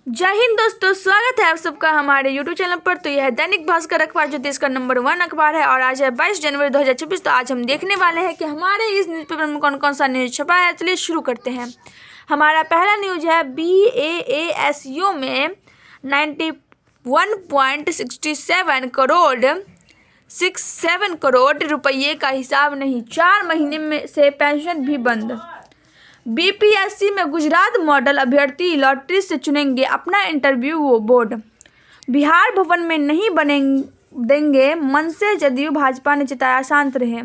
जय हिंद दोस्तों, स्वागत है आप सबका हमारे यूट्यूब चैनल पर। तो यह है दैनिक भास्कर अखबार जो देश का नंबर 1 अखबार है और आज है 22 जनवरी 2024। तो आज हम देखने वाले हैं कि हमारे इस न्यूज़पेपर में कौन कौन सा न्यूज़ छपा है। चलिए शुरू करते हैं। हमारा पहला न्यूज़ है BAASU में 91.67 करोड़ रुपये का हिसाब नहीं, 4 महीने में से पेंशन भी बंद। BPSC में गुजरात मॉडल अभ्यर्थी लॉटरी से चुनेंगे अपना इंटरव्यू बोर्ड। बिहार भवन में नहीं बने देंगे मनसे, जदयू भाजपा ने चिताया शांत रहे।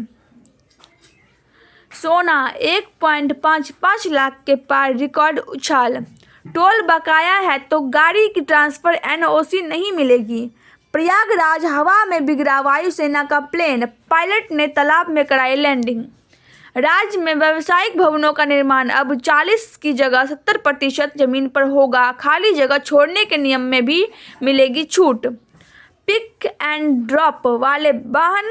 सोना 1.55 लाख के पार रिकॉर्ड उछाल। टोल बकाया है तो गाड़ी की ट्रांसफर NOC नहीं मिलेगी। प्रयागराज हवा में बिगड़ा वायुसेना का प्लेन, पायलट ने तालाब में कराई लैंडिंग। राज्य में व्यावसायिक भवनों का निर्माण अब 40 की जगह 70% जमीन पर होगा। खाली जगह छोड़ने के नियम में भी मिलेगी छूट। पिक एंड ड्रॉप वाले वाहन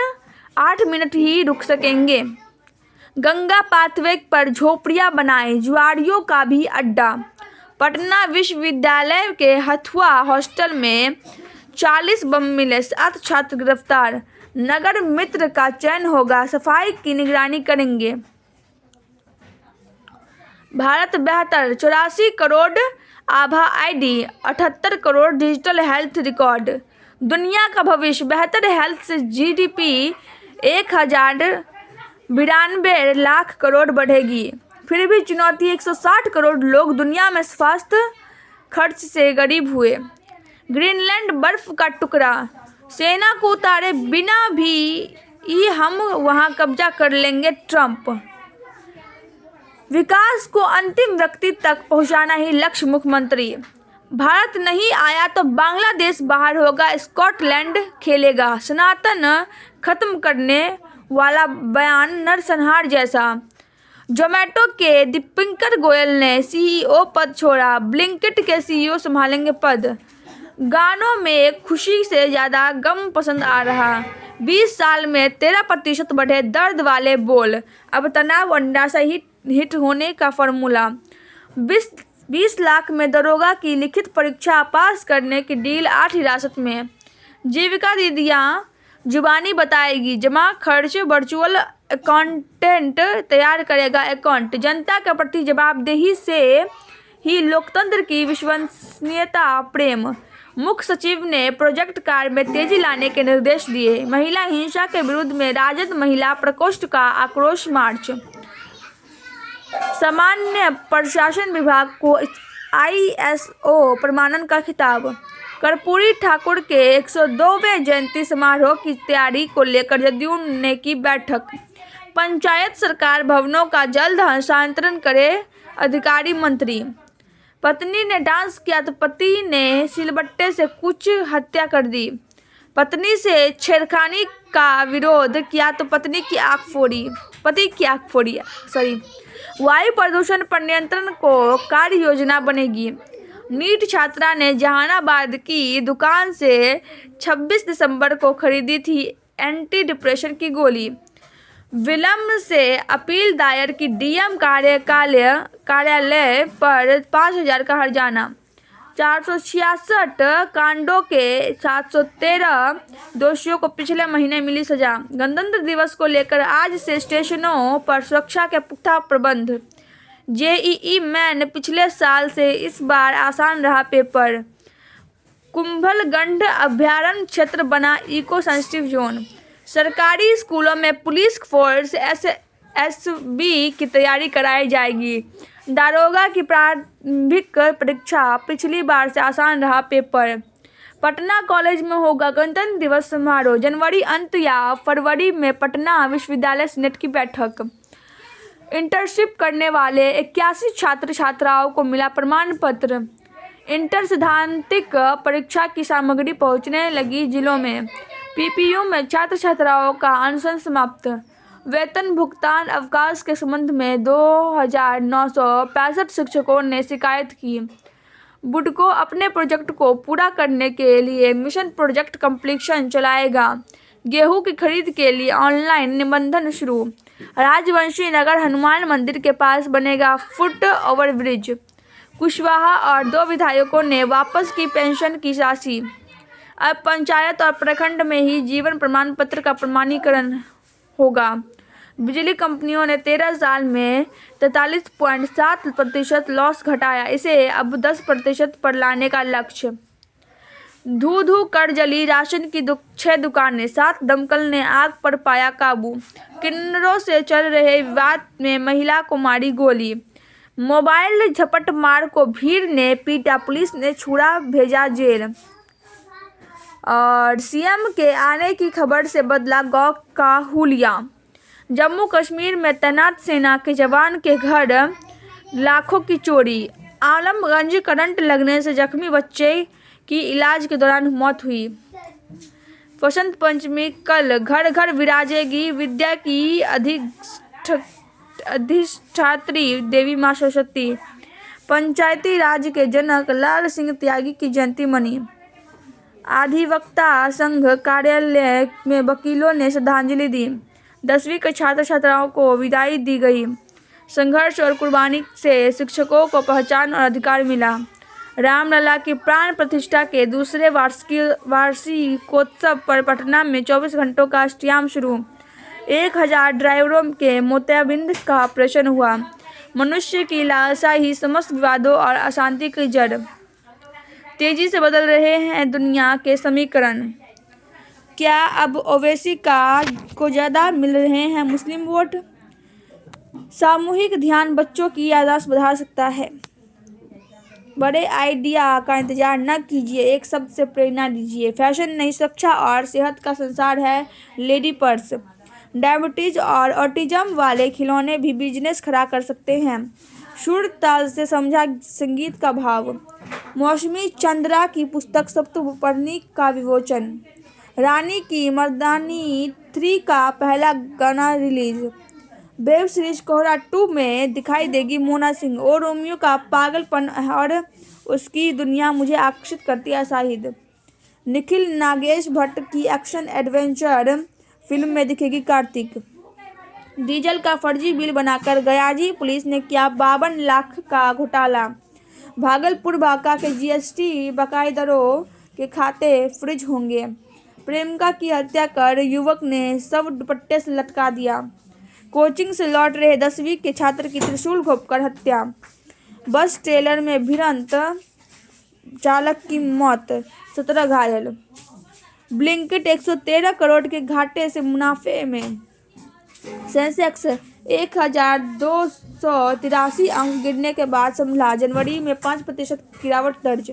8 मिनट ही रुक सकेंगे। गंगा पाथवे पर झोपड़ियां बनाए, जुआरियों का भी अड्डा। पटना विश्वविद्यालय के हथुआ हॉस्टल में 40 बम मिले, 7 छात्र गिरफ्तार। नगर मित्र का चयन होगा, सफाई की निगरानी करेंगे। भारत बेहतर, 84 करोड़ आभा ID, 78 crore digital health record. दुनिया का भविष्य बेहतर हेल्थ से GDP 1092 लाख करोड़ बढ़ेगी। फिर भी चुनौती, 160 करोड़ लोग दुनिया में स्वास्थ्य खर्च से गरीब हुए। ग्रीनलैंड बर्फ का टुकड़ा, सेना को उतारे बिना भी हम वहां कब्जा कर लेंगे ट्रंप। विकास को अंतिम व्यक्ति तक पहुंचाना ही लक्ष्य, मुख्यमंत्री। भारत नहीं आया तो बांग्लादेश बाहर होगा, स्कॉटलैंड खेलेगा। सनातन खत्म करने वाला बयान नरसंहार जैसा। जोमेटो के दीपिंकर गोयल ने CEO पद छोड़ा, ब्लिंकिट के CEO संभालेंगे पद। गानों में खुशी से ज़्यादा गम पसंद आ रहा। 20 साल में 13% बढ़े दर्द वाले बोल। अब तनाव और निराशा हिट होने का फॉर्मूला। 20 लाख में दरोगा की लिखित परीक्षा पास करने की डील, 8 हिरासत में। जीविका दीदियाँ जुबानी बताएगी, जमा खर्च वर्चुअल अकाउंटेंट तैयार करेगा अकाउंट। जनता के प्रति जवाबदेही से ही लोकतंत्र की विश्वसनीयता, प्रेम। मुख्य सचिव ने प्रोजेक्ट कार्य में तेजी लाने के निर्देश दिए। महिला हिंसा के विरुद्ध में राजद महिला प्रकोष्ठ का आक्रोश मार्च। सामान्य प्रशासन विभाग को ISO प्रमाणन का खिताब। कर्पूरी ठाकुर के 102वें जयंती समारोह की तैयारी को लेकर जदयू ने की बैठक। पंचायत सरकार भवनों का जल्द हस्तांतरण करे अधिकारी, मंत्री। पत्नी ने डांस किया तो पति ने सिलबट्टे से कुछ हत्या कर दी। पत्नी से छेड़खानी का विरोध किया तो पति की आंख फोड़ी। वायु प्रदूषण पर नियंत्रण को कार्य योजना बनेगी। नीट छात्रा ने जहानाबाद की दुकान से 26 दिसंबर को खरीदी थी एंटी डिप्रेशन की गोली। विलंब से अपील दायर की DM कार्यालय पर 5,000 का हर्जाना। 466 कांडों के 713 दोषियों को पिछले महीने मिली सजा। गणतंत्र दिवस को लेकर आज से स्टेशनों पर सुरक्षा के पुख्ता प्रबंध। JEE मेन पिछले साल से इस बार आसान रहा पेपर। कुंभलगढ़ अभ्यारण्य क्षेत्र बना इको सेंसिटिव जोन। सरकारी स्कूलों में पुलिस फोर्स SSB की तैयारी कराई जाएगी। दारोगा की प्रारंभिक परीक्षा पिछली बार से आसान रहा पेपर। पटना कॉलेज में होगा गणतंत्र दिवस समारोह। जनवरी अंत या फरवरी में पटना विश्वविद्यालय सीनेट की बैठक। इंटर्नशिप करने वाले 81 छात्र छात्राओं को मिला प्रमाण पत्र। इंटर सैद्धांतिक परीक्षा की सामग्री पहुंचने लगी जिलों में। PPU में छात्र छात्राओं का अनशन समाप्त। वेतन भुगतान अवकाश के संबंध में 2,965 शिक्षकों ने शिकायत की। बुडको अपने प्रोजेक्ट को पूरा करने के लिए मिशन प्रोजेक्ट कंप्लीशन चलाएगा। गेहूं की खरीद के लिए ऑनलाइन निबंधन शुरू। राजवंशी नगर हनुमान मंदिर के पास बनेगा फुट ओवरब्रिज। कुशवाहा और 2 विधायकों ने वापस की पेंशन की राशि। अब पंचायत और प्रखंड में ही जीवन प्रमाण पत्र का प्रमाणीकरण होगा। बिजली कंपनियों ने 13 साल में 43.7% लॉस घटाया, इसे अब 10% पर लाने का लक्ष्य। धू धू कर जली राशन की 6 दुकानें, 7 दमकल ने आग पर पाया काबू। किन्नरों से चल रहे विवाद में महिला को मारी गोली। मोबाइल झपट मार को भीड़ ने पीटा, पुलिस ने छुड़ा भेजा जेल। और सीएम के आने की खबर से बदला गांव का हुलिया। जम्मू कश्मीर में तैनात सेना के जवान के घर लाखों की चोरी। आलमगंज करंट लगने से जख्मी बच्चे की इलाज के दौरान मौत हुई। वसंत पंचमी कल घर घर विराजेगी विद्या की अधिष्ठात्री देवी मां सरस्वती। पंचायती राज के जनक लाल सिंह त्यागी की जयंती मनी। अधिवक्ता संघ कार्यालय में वकीलों ने श्रद्धांजलि दी। 10वीं के छात्र छात्राओं को विदाई दी गई। संघर्ष और कुर्बानी से शिक्षकों को पहचान और अधिकार मिला। रामलला की प्राण प्रतिष्ठा के दूसरे वार्षिकोत्सव पर पटना में 24 घंटों का अष्टयाम शुरू। 1000 ड्राइवरों के मोतियाबिंद का ऑपरेशन हुआ। मनुष्य की लालसा ही समस्त विवादों और अशांति की जड़। तेजी से बदल रहे हैं दुनिया के समीकरण। क्या अब ओवैसी को ज़्यादा मिल रहे हैं मुस्लिम वोट? सामूहिक ध्यान बच्चों की याददाश्त बढ़ा सकता है। बड़े आइडिया का इंतजार न कीजिए, एक शब्द से प्रेरणा लीजिए। फैशन नहीं, सुरक्षा और सेहत का संसार है लेडी पर्स। डायबिटीज और ऑटिज्म वाले खिलौने भी बिजनेस खड़ा कर सकते हैं। सुर ताल से समझा संगीत का भाव। मौसमी चंद्रा की पुस्तक सप्तपर्णी का विमोचन। रानी की मर्दानी 3 का पहला गाना रिलीज। वेब सीरीज कोहरा 2 में दिखाई देगी मोना सिंह। ओ रोमियो का पागलपन और उसकी दुनिया मुझे आकर्षित करती है। शाहिद निखिल नागेश भट्ट की एक्शन एडवेंचर फिल्म में दिखेगी कार्तिक। डीजल का फर्जी बिल बनाकर गयाजी पुलिस ने किया 52 लाख का घोटाला। भागलपुर बांका के जीएसटी बकायेदारों के खाते फ्रीज होंगे। प्रेमिका की हत्या कर युवक ने शव दुपट्टे से लटका दिया। कोचिंग से लौट रहे 10वीं के छात्र की त्रिशूल घोंपकर हत्या। बस ट्रेलर में भिड़ंत, चालक की मौत, 17 घायल। ब्लिंकिट 113 करोड़ के घाटे से मुनाफे में। सेंसेक्स 1283 अंक गिरने के बाद संभला। जनवरी में 5% गिरावट दर्ज।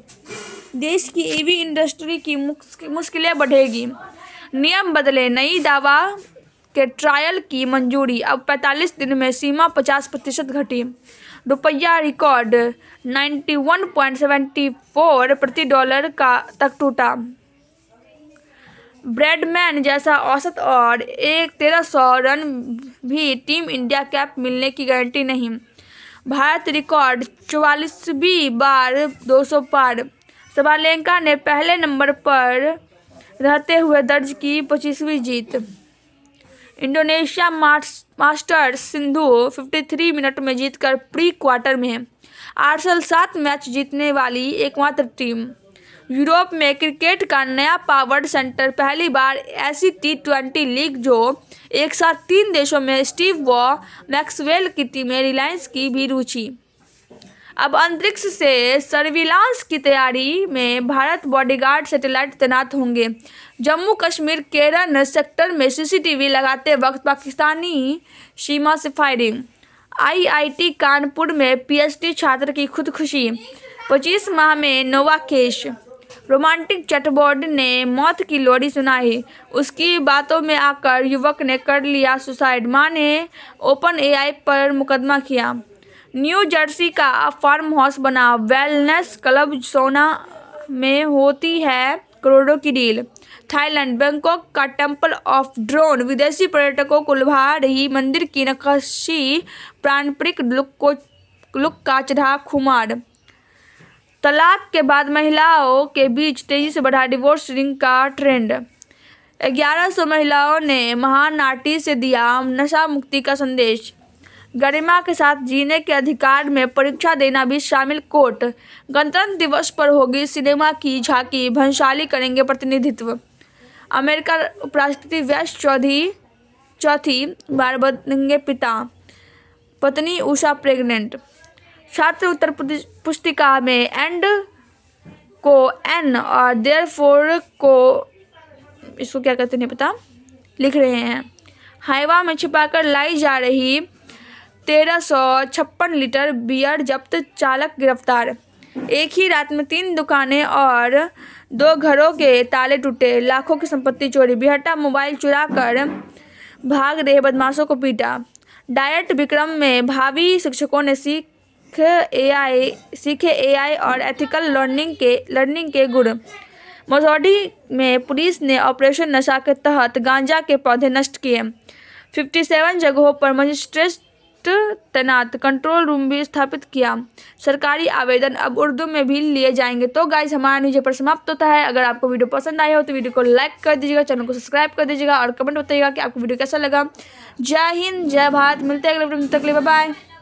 देश की ईवी इंडस्ट्री की मुश्किलें बढ़ेगी। नियम बदले, नई दवा के ट्रायल की मंजूरी। अब 45 दिन में सीमा 50% घटी। रुपया रिकॉर्ड 91.74 प्रति डॉलर का तक टूटा। ब्रैडमैन जैसा औसत और 1300 रन भी टीम इंडिया कैप मिलने की गारंटी नहीं। भारत रिकॉर्ड 44वीं बार 200 पार। सबालेंका ने पहले नंबर पर रहते हुए दर्ज की 25वीं जीत। इंडोनेशिया मास्टर्स सिंधु 53 मिनट में जीतकर प्री क्वार्टर में है। आर्सेनल 7 मैच जीतने वाली एकमात्र टीम। यूरोप में क्रिकेट का नया पावर्ड सेंटर। पहली बार ऐसी T20 लीग जो एक साथ 3 देशों में। स्टीव व मैक्सवेल की टीमें। रिलायंस की भी रुचि। अब अंतरिक्ष से सर्विलांस की तैयारी में भारत बॉडीगार्ड सैटेलाइट तैनात होंगे। जम्मू कश्मीर केरन सेक्टर में सीसीटीवी लगाते वक्त पाकिस्तानी सीमा से फायरिंग। IIT कानपुर में PhD छात्र की खुदकुशी। 25 माह में नोवा केस। रोमांटिक चैटबॉट ने मौत की लोरी सुनाई। उसकी बातों में आकर युवक ने कर लिया सुसाइड। मां ने OpenAI पर मुकदमा किया। न्यू जर्सी का फार्म हाउस बना वेलनेस क्लब। सोना में होती है करोड़ों की डील। थाईलैंड बैंकॉक का टेम्पल ऑफ ड्रोन विदेशी पर्यटकों को लुभा रही। मंदिर की नक्काशी पारंपरिक लुक का चढ़ा खुमार। तलाक के बाद महिलाओं के बीच तेजी से बढ़ा डिवोर्स रिंग का ट्रेंड। 1100 महिलाओं ने महानाटी से दिया नशा मुक्ति का संदेश। गरिमा के साथ जीने के अधिकार में परीक्षा देना भी शामिल। कोट, गणतंत्र दिवस पर होगी सिनेमा की झांकी, भंसाली करेंगे प्रतिनिधित्व। अमेरिका उपराष्ट्रपति वैस चौथी बार बनेंगे पिता, पत्नी उषा प्रेग्नेंट। छात्र उत्तर पुस्तिका में एंड को एन और देयरफॉर को, इसको क्या कहते नहीं पता, लिख रहे हैं। हाइवा में छिपाकर लाई जा रही 1356 लीटर बियर जब्त, चालक गिरफ्तार। एक ही रात में 3 दुकानें और 2 घरों के ताले टूटे, लाखों की संपत्ति चोरी। बिहटा मोबाइल चुरा कर भाग रहे बदमाशों को पीटा। डाइट विक्रम में भावी शिक्षकों ने सीखे एआई और एथिकल लर्निंग के गुण। मसौढी में पुलिस ने ऑपरेशन नशा के तहत गांजा के पौधे नष्ट किए। 57 जगहों पर मजिस्ट्रेट तैनात, कंट्रोल रूम भी स्थापित किया। सरकारी आवेदन अब उर्दू में भी लिए जाएंगे। तो गाइस, हमारा न्यूज़ पर समाप्त होता है। अगर आपको वीडियो पसंद आया हो तो वीडियो को लाइक कर दीजिएगा, चैनल को सब्सक्राइब कर दीजिएगा और कमेंट बताइएगा कि आपको वीडियो कैसा लगा। जय हिंद, जय भारत। मिलते हैं अगले वीडियो में, तक के लिए बाय बाय।